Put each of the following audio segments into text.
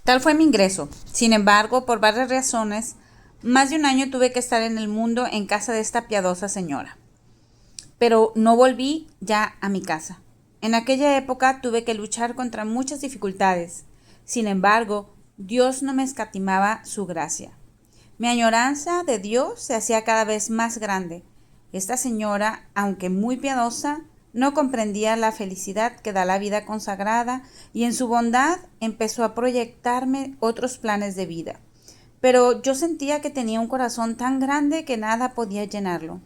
Tal fue mi ingreso. Sin embargo, por varias razones, más de un año tuve que estar en el mundo en casa de esta piadosa señora. Pero no volví ya a mi casa. En aquella época tuve que luchar contra muchas dificultades. Sin embargo, Dios no me escatimaba su gracia. Mi añoranza de Dios se hacía cada vez más grande. Esta señora, aunque muy piadosa, no comprendía la felicidad que da la vida consagrada y en su bondad empezó a proyectarme otros planes de vida. Pero yo sentía que tenía un corazón tan grande que nada podía llenarlo.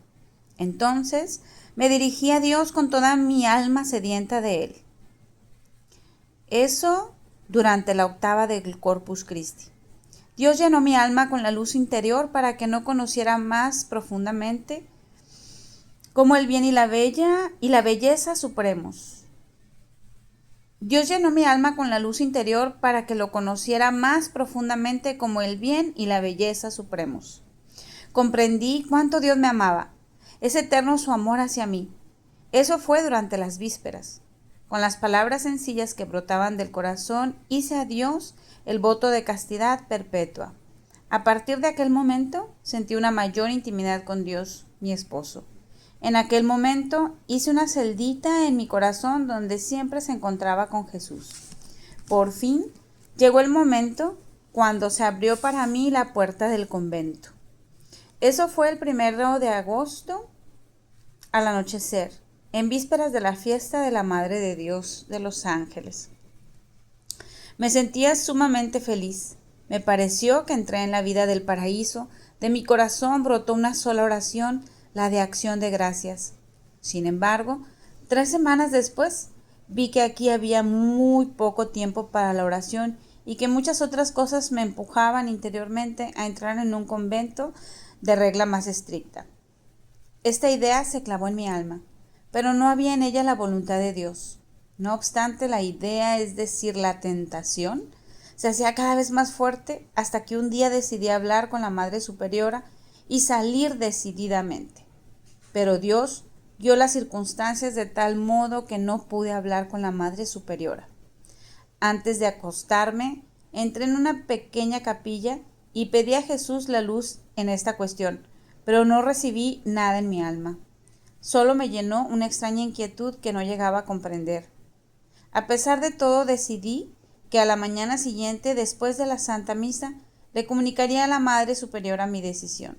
Entonces me dirigí a Dios con toda mi alma sedienta de Él. Eso durante la octava del Corpus Christi. Dios llenó mi alma con la luz interior para que no conociera más profundamente como el bien y la belleza supremos. Dios llenó mi alma con la luz interior para que lo conociera más profundamente como el bien y la belleza supremos. Comprendí cuánto Dios me amaba. Es eterno su amor hacia mí. Eso fue durante las vísperas. Con las palabras sencillas que brotaban del corazón, hice a Dios el voto de castidad perpetua. A partir de aquel momento, sentí una mayor intimidad con Dios, mi esposo. En aquel momento, hice una celdita en mi corazón donde siempre se encontraba con Jesús. Por fin, llegó el momento cuando se abrió para mí la puerta del convento. Eso fue el 1 de agosto al anochecer, en vísperas de la fiesta de la Madre de Dios de los Ángeles. Me sentía sumamente feliz. Me pareció que entré en la vida del paraíso. De mi corazón brotó una sola oración, la de acción de gracias. Sin embargo, 3 semanas después, vi que aquí había muy poco tiempo para la oración y que muchas otras cosas me empujaban interiormente a entrar en un convento de regla más estricta. Esta idea se clavó en mi alma, pero no había en ella la voluntad de Dios. No obstante, la idea, es decir, la tentación, se hacía cada vez más fuerte hasta que un día decidí hablar con la Madre Superiora y salir decididamente. Pero Dios dio las circunstancias de tal modo que no pude hablar con la Madre Superiora. Antes de acostarme, entré en una pequeña capilla y pedí a Jesús la luz en esta cuestión, pero no recibí nada en mi alma. Solo me llenó una extraña inquietud que no llegaba a comprender. A pesar de todo, decidí que a la mañana siguiente, después de la Santa Misa, le comunicaría a la Madre Superiora mi decisión.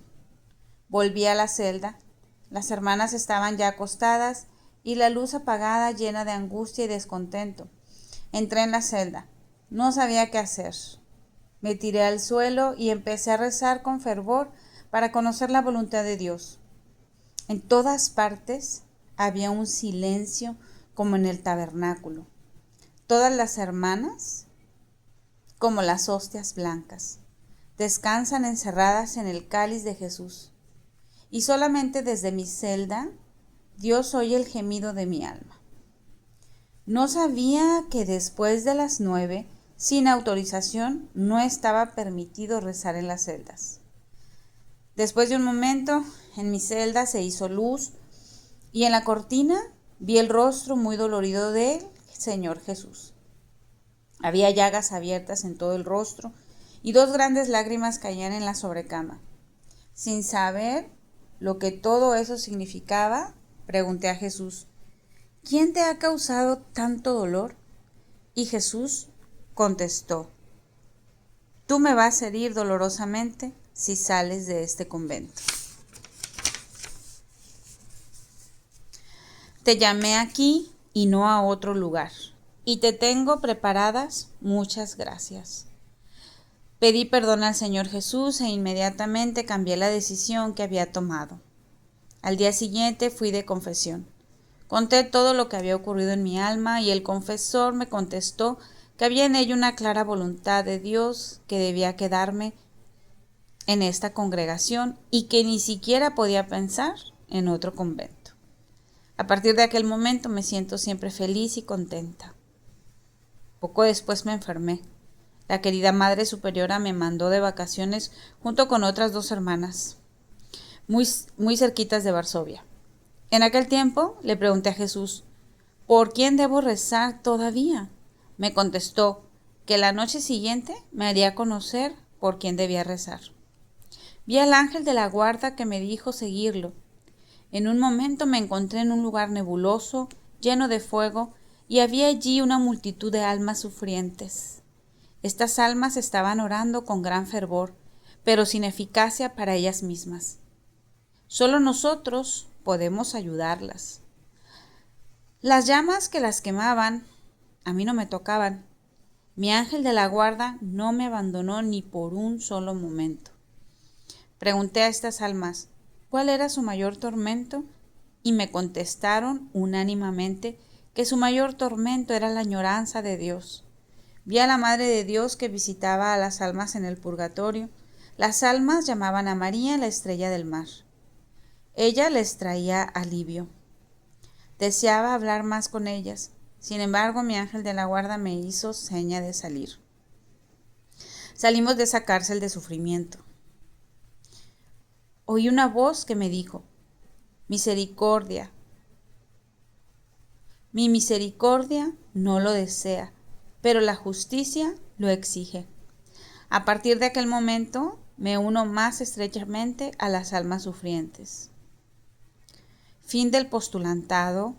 Volví a la celda. Las hermanas estaban ya acostadas y la luz apagada, llena de angustia y descontento. Entré en la celda. No sabía qué hacer. Me tiré al suelo y empecé a rezar con fervor para conocer la voluntad de Dios. En todas partes había un silencio como en el tabernáculo. Todas las hermanas, como las hostias blancas, descansan encerradas en el cáliz de Jesús. Y solamente desde mi celda, Dios oye el gemido de mi alma. No sabía que después de las 9, sin autorización, no estaba permitido rezar en las celdas. Después de un momento, en mi celda se hizo luz y en la cortina vi el rostro muy dolorido del Señor Jesús. Había llagas abiertas en todo el rostro y 2 grandes lágrimas caían en la sobrecama. Sin saber lo que todo eso significaba, pregunté a Jesús: ¿quién te ha causado tanto dolor? Y Jesús contestó: tú me vas a herir dolorosamente si sales de este convento. Te llamé aquí y no a otro lugar, y te tengo preparadas muchas gracias. Pedí perdón al Señor Jesús e inmediatamente cambié la decisión que había tomado. Al día siguiente fui de confesión. Conté todo lo que había ocurrido en mi alma y el confesor me contestó que había en ello una clara voluntad de Dios, que debía quedarme en esta congregación y que ni siquiera podía pensar en otro convento. A partir de aquel momento me siento siempre feliz y contenta. Poco después me enfermé. La querida Madre Superiora me mandó de vacaciones junto con otras 2 hermanas, muy cerquitas de Varsovia. En aquel tiempo le pregunté a Jesús: ¿por quién debo rezar todavía? Me contestó que la noche siguiente me haría conocer por quién debía rezar. Vi al ángel de la guarda que me dijo seguirlo. En un momento me encontré en un lugar nebuloso, lleno de fuego, y había allí una multitud de almas sufrientes. Estas almas estaban orando con gran fervor, pero sin eficacia para ellas mismas. Solo nosotros podemos ayudarlas. Las llamas que las quemaban a mí no me tocaban. Mi ángel de la guarda no me abandonó ni por un solo momento. Pregunté a estas almas cuál era su mayor tormento y me contestaron unánimemente que su mayor tormento era la añoranza de Dios. Vi a la Madre de Dios que visitaba a las almas en el purgatorio. Las almas llamaban a María la estrella del mar. Ella les traía alivio. Deseaba hablar más con ellas. Sin embargo, mi ángel de la guarda me hizo seña de salir. Salimos de esa cárcel de sufrimiento. Oí una voz que me dijo: misericordia. Mi misericordia no lo desea, pero la justicia lo exige. A partir de aquel momento, me uno más estrechamente a las almas sufrientes. Fin del postulantado.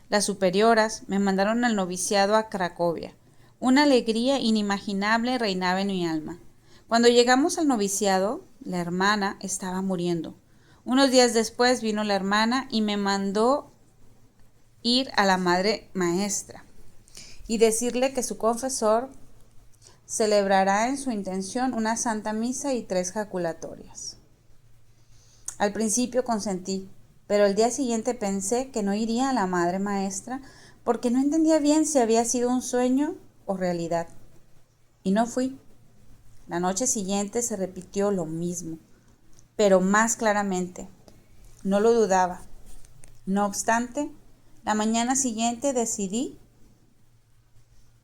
Las superioras me mandaron al noviciado a Cracovia. Una alegría inimaginable reinaba en mi alma. Cuando llegamos al noviciado, la hermana estaba muriendo. Unos días después vino la hermana y me mandó ir a la madre maestra y decirle que su confesor celebrará en su intención una santa misa y 3 jaculatorias. Al principio consentí, pero el día siguiente pensé que no iría a la madre maestra porque no entendía bien si había sido un sueño o realidad. Y no fui. La noche siguiente se repitió lo mismo, pero más claramente. No lo dudaba. No obstante, la mañana siguiente decidí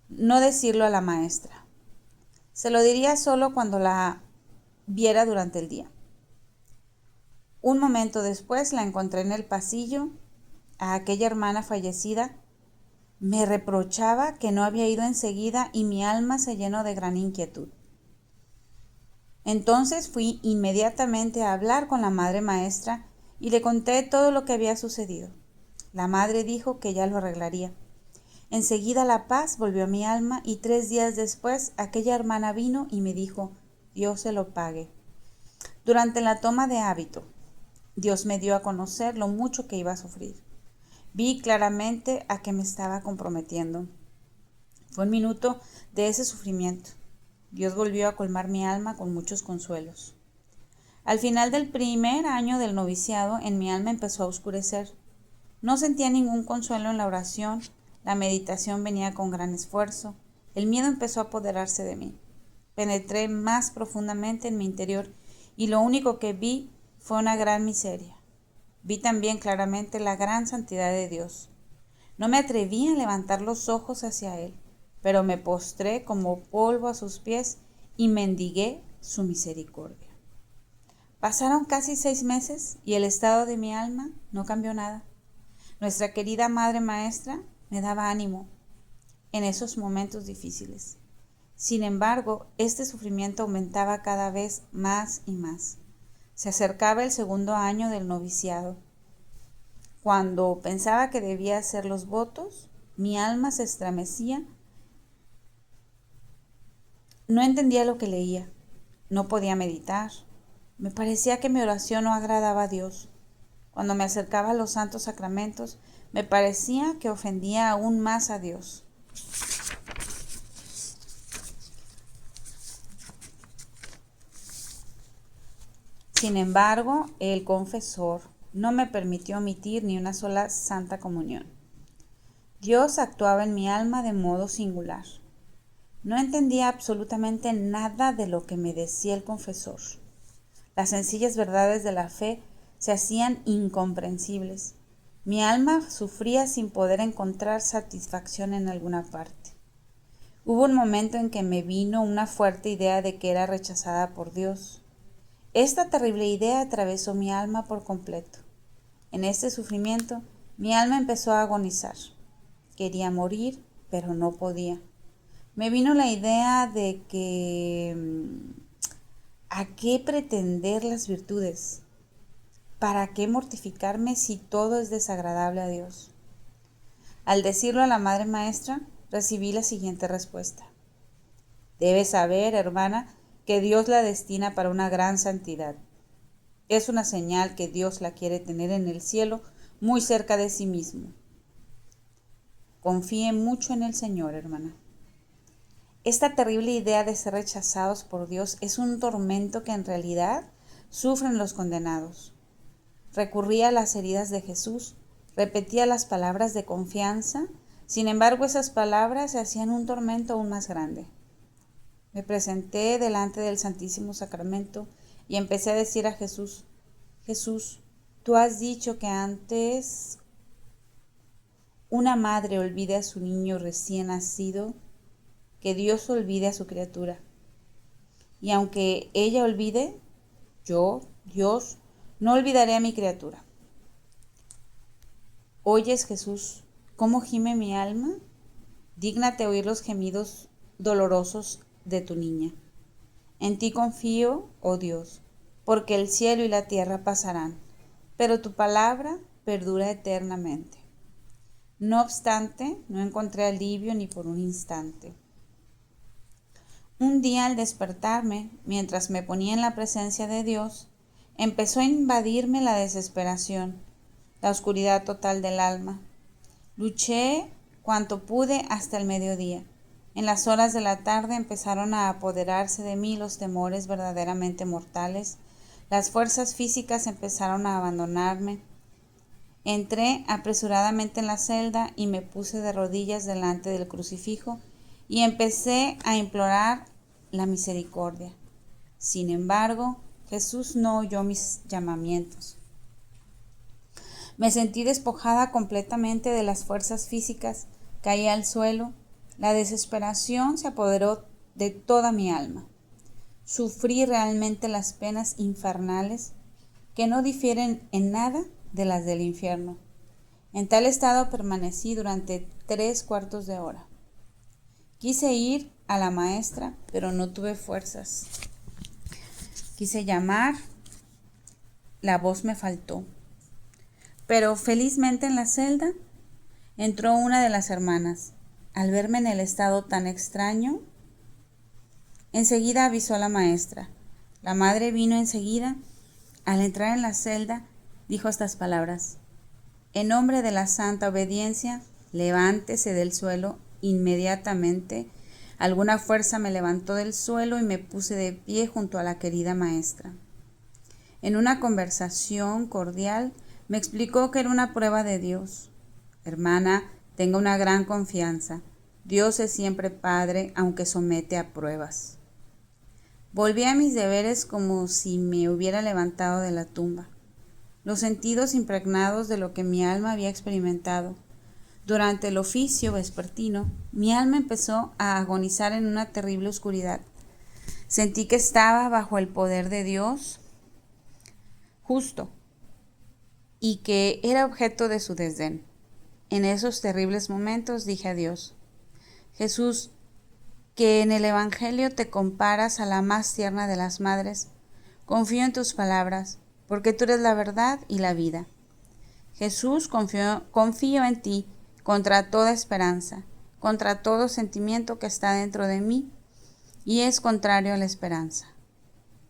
no decirlo a la maestra. Se lo diría solo cuando la viera durante el día. Un momento después la encontré en el pasillo. A aquella hermana fallecida me reprochaba que no había ido enseguida y mi alma se llenó de gran inquietud. Entonces fui inmediatamente a hablar con la madre maestra y le conté todo lo que había sucedido. La madre dijo que ya lo arreglaría. Enseguida la paz volvió a mi alma y 3 días después aquella hermana vino y me dijo: Dios se lo pague. Durante la toma de hábito, Dios me dio a conocer lo mucho que iba a sufrir. Vi claramente a qué me estaba comprometiendo. Fue un minuto de ese sufrimiento. Dios volvió a colmar mi alma con muchos consuelos. Al final del primer año del noviciado, en mi alma empezó a oscurecer. No sentía ningún consuelo en la oración, la meditación venía con gran esfuerzo, el miedo empezó a apoderarse de mí. Penetré más profundamente en mi interior y lo único que vi fue una gran miseria. Vi también claramente la gran santidad de Dios. No me atreví a levantar los ojos hacia Él, pero me postré como polvo a sus pies y mendigué su misericordia. Pasaron casi 6 meses y el estado de mi alma no cambió nada. Nuestra querida Madre Maestra me daba ánimo en esos momentos difíciles. Sin embargo, este sufrimiento aumentaba cada vez más y más. Se acercaba el 2.º año del noviciado. Cuando pensaba que debía hacer los votos, mi alma se estremecía. No entendía lo que leía, no podía meditar. Me parecía que mi oración no agradaba a Dios. Cuando me acercaba a los santos sacramentos, me parecía que ofendía aún más a Dios. Sin embargo, el confesor no me permitió omitir ni una sola santa comunión. Dios actuaba en mi alma de modo singular. No entendía absolutamente nada de lo que me decía el confesor. Las sencillas verdades de la fe se hacían incomprensibles. Mi alma sufría sin poder encontrar satisfacción en alguna parte. Hubo un momento en que me vino una fuerte idea de que era rechazada por Dios. Esta terrible idea atravesó mi alma por completo. En este sufrimiento, mi alma empezó a agonizar. Quería morir, pero no podía. me vino la idea de que ¿a qué pretender las virtudes? ¿Para qué mortificarme si todo es desagradable a Dios? Al decirlo a la Madre Maestra, recibí la siguiente respuesta. Debes saber, hermana, que Dios la destina para una gran santidad. Es una señal que Dios la quiere tener en el cielo, muy cerca de sí mismo. Confíe mucho en el Señor, hermana. Esta terrible idea de ser rechazados por Dios es un tormento que en realidad sufren los condenados. Recurría a las heridas de Jesús, repetía las palabras de confianza, sin embargo esas palabras se hacían un tormento aún más grande. Me presenté delante del Santísimo Sacramento y empecé a decir a Jesús, Jesús, tú has dicho que antes una madre olvide a su niño recién nacido, que Dios olvide a su criatura. Y aunque ella olvide, yo, Dios, no olvidaré a mi criatura. ¿Oyes, Jesús, cómo gime mi alma? Dígnate oír los gemidos dolorosos de tu niña. En ti confío, oh Dios, porque el cielo y la tierra pasarán, pero tu palabra perdura eternamente. No obstante, no encontré alivio ni por un instante. Un día al despertarme, mientras me ponía en la presencia de Dios, empezó a invadirme la desesperación, la oscuridad total del alma. Luché cuanto pude hasta el mediodía. En las horas de la tarde empezaron a apoderarse de mí los temores verdaderamente mortales. Las fuerzas físicas empezaron a abandonarme. Entré apresuradamente en la celda y me puse de rodillas delante del crucifijo y empecé a implorar la misericordia. Sin embargo, Jesús no oyó mis llamamientos. Me sentí despojada completamente de las fuerzas físicas, caí al suelo, la desesperación se apoderó de toda mi alma. Sufrí realmente las penas infernales que no difieren en nada de las del infierno. En tal estado permanecí durante 3/4 de hora. Quise ir a la maestra, pero no tuve fuerzas. Quise llamar, la voz me faltó. Pero felizmente en la celda entró una de las hermanas. Al verme en el estado tan extraño, enseguida avisó a la maestra. La madre vino enseguida. Al entrar en la celda, dijo estas palabras: en nombre de la santa obediencia, levántese del suelo inmediatamente. Alguna fuerza me levantó del suelo y me puse de pie junto a la querida maestra. En una conversación cordial, me explicó que era una prueba de Dios. Hermana, tenga una gran confianza. Dios es siempre Padre, aunque somete a pruebas. Volví a mis deberes como si me hubiera levantado de la tumba. Los sentidos impregnados de lo que mi alma había experimentado. Durante el oficio vespertino, mi alma empezó a agonizar en una terrible oscuridad. Sentí que estaba bajo el poder de Dios justo y que era objeto de su desdén. En esos terribles momentos dije a Dios: Jesús, que en el Evangelio te comparas a la más tierna de las madres, confío en tus palabras, porque tú eres la verdad y la vida. Jesús, confío en ti contra toda esperanza, contra todo sentimiento que está dentro de mí y es contrario a la esperanza.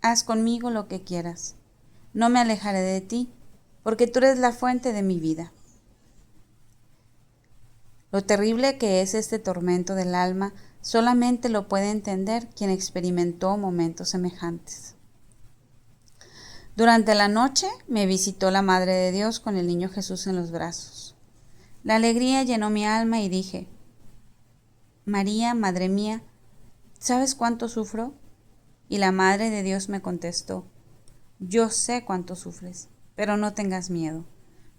Haz conmigo lo que quieras. No me alejaré de ti, porque tú eres la fuente de mi vida. Lo terrible que es este tormento del alma solamente lo puede entender quien experimentó momentos semejantes. Durante la noche me visitó la Madre de Dios con el niño Jesús en los brazos. La alegría llenó mi alma y dije: María, Madre mía, ¿sabes cuánto sufro? Y la Madre de Dios me contestó: yo sé cuánto sufres, pero no tengas miedo,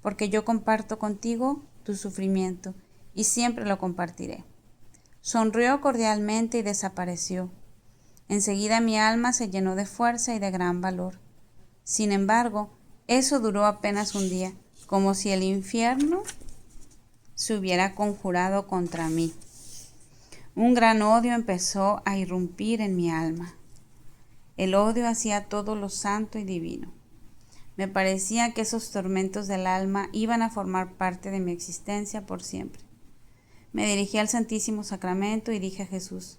porque yo comparto contigo tu sufrimiento y siempre lo compartiré. Sonrió cordialmente y desapareció. Enseguida mi alma se llenó de fuerza y de gran valor. Sin embargo, eso duró apenas un día, como si el infierno se hubiera conjurado contra mí. Un gran odio empezó a irrumpir en mi alma. El odio hacia todo lo santo y divino. Me parecía que esos tormentos del alma iban a formar parte de mi existencia por siempre. Me dirigí al Santísimo Sacramento y dije a Jesús: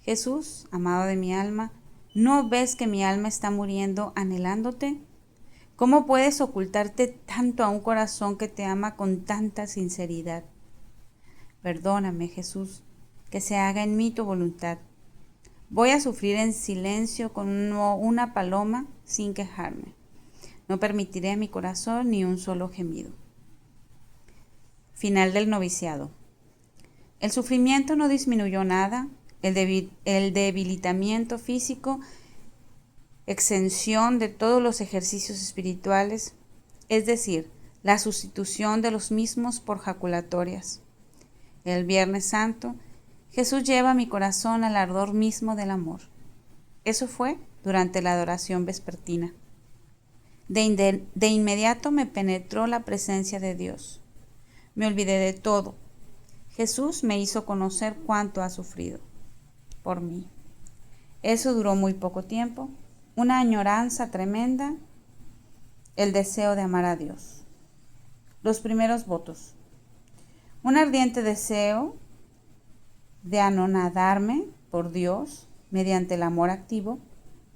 Jesús, amado de mi alma, ¿no ves que mi alma está muriendo anhelándote? ¿Cómo puedes ocultarte tanto a un corazón que te ama con tanta sinceridad? Perdóname, Jesús, que se haga en mí tu voluntad. Voy a sufrir en silencio como una paloma sin quejarme. No permitiré a mi corazón ni un solo gemido. Final del noviciado. El sufrimiento no disminuyó nada, el debilitamiento físico, exención de todos los ejercicios espirituales, es decir, la sustitución de los mismos por jaculatorias. El Viernes Santo, Jesús lleva a mi corazón al ardor mismo del amor. Eso fue durante la adoración vespertina. De inmediato me penetró la presencia de Dios. Me olvidé de todo. Jesús me hizo conocer cuánto ha sufrido por mí. Eso duró muy poco tiempo, una añoranza tremenda, el deseo de amar a Dios. Los primeros votos. Un ardiente deseo de anonadarme por Dios mediante el amor activo,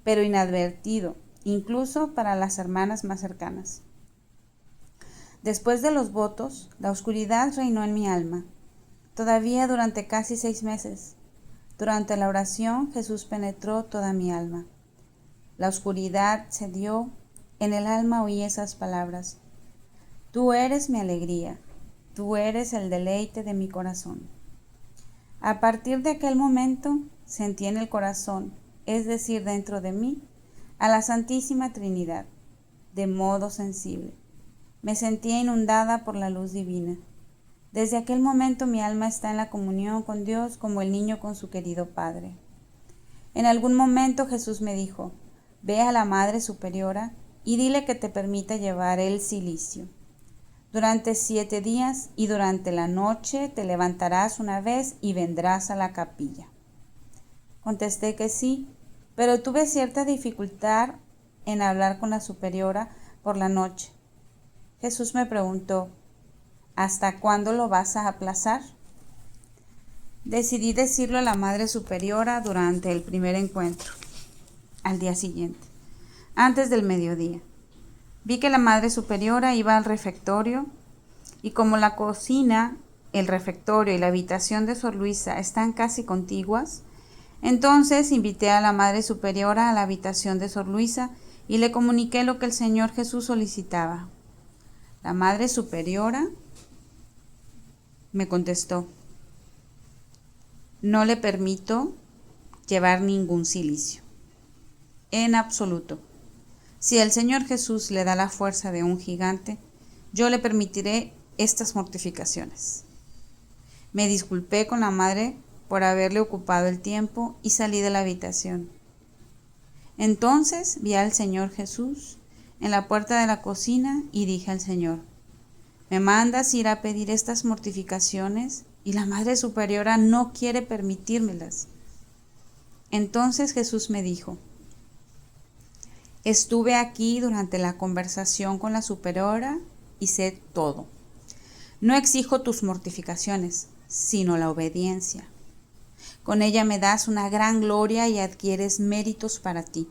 pero inadvertido, incluso para las hermanas más cercanas. Después de los votos, la oscuridad reinó en mi alma, todavía durante casi 6 meses. Durante la oración, Jesús penetró toda mi alma. La oscuridad cedió, en el alma oí esas palabras: Tú eres mi alegría, tú eres el deleite de mi corazón. A partir de aquel momento, sentí en el corazón, es decir, dentro de mí, a la Santísima Trinidad, de modo sensible. Me sentía inundada por la luz divina. Desde aquel momento mi alma está en la comunión con Dios como el niño con su querido Padre. En algún momento Jesús me dijo: Ve a la Madre Superiora y dile que te permita llevar el cilicio. Durante 7 días y durante la noche te levantarás una vez y vendrás a la capilla. Contesté que sí, pero tuve cierta dificultad en hablar con la superiora por la noche. Jesús me preguntó: ¿Hasta cuándo lo vas a aplazar? Decidí decirlo a la Madre Superiora durante el primer encuentro, al día siguiente, antes del mediodía. Vi que la Madre Superiora iba al refectorio y como la cocina, el refectorio y la habitación de Sor Luisa están casi contiguas, entonces invité a la Madre Superiora a la habitación de Sor Luisa y le comuniqué lo que el Señor Jesús solicitaba. La Madre Superiora me contestó: No le permito llevar ningún cilicio. En absoluto. Si el Señor Jesús le da la fuerza de un gigante, yo le permitiré estas mortificaciones. Me disculpé con la madre por haberle ocupado el tiempo y salí de la habitación. Entonces vi al Señor Jesús en la puerta de la cocina y dije al Señor: ¿Me mandas ir a pedir estas mortificaciones? Y la Madre Superiora no quiere permitírmelas. Entonces Jesús me dijo: Estuve aquí durante la conversación con la superiora y sé todo. No exijo tus mortificaciones, sino la obediencia. Con ella me das una gran gloria y adquieres méritos para ti.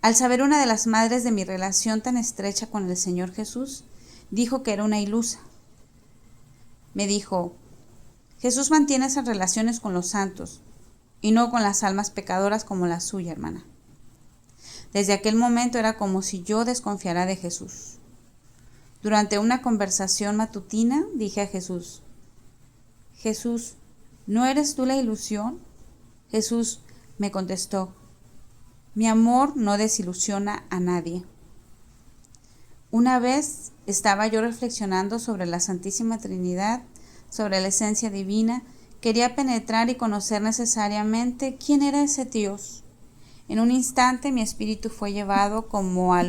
Al saber una de las madres de mi relación tan estrecha con el Señor Jesús, dijo que era una ilusa. Me dijo: Jesús mantiene esas relaciones con los santos y no con las almas pecadoras como la suya, hermana. Desde aquel momento era como si yo desconfiara de Jesús. Durante una conversación matutina dije a Jesús: Jesús, ¿no eres tú la ilusión? Jesús me contestó: Mi amor no desilusiona a nadie. Una vez estaba yo reflexionando sobre la Santísima Trinidad, sobre la esencia divina. Quería penetrar y conocer necesariamente quién era ese Dios. En un instante mi espíritu fue llevado como al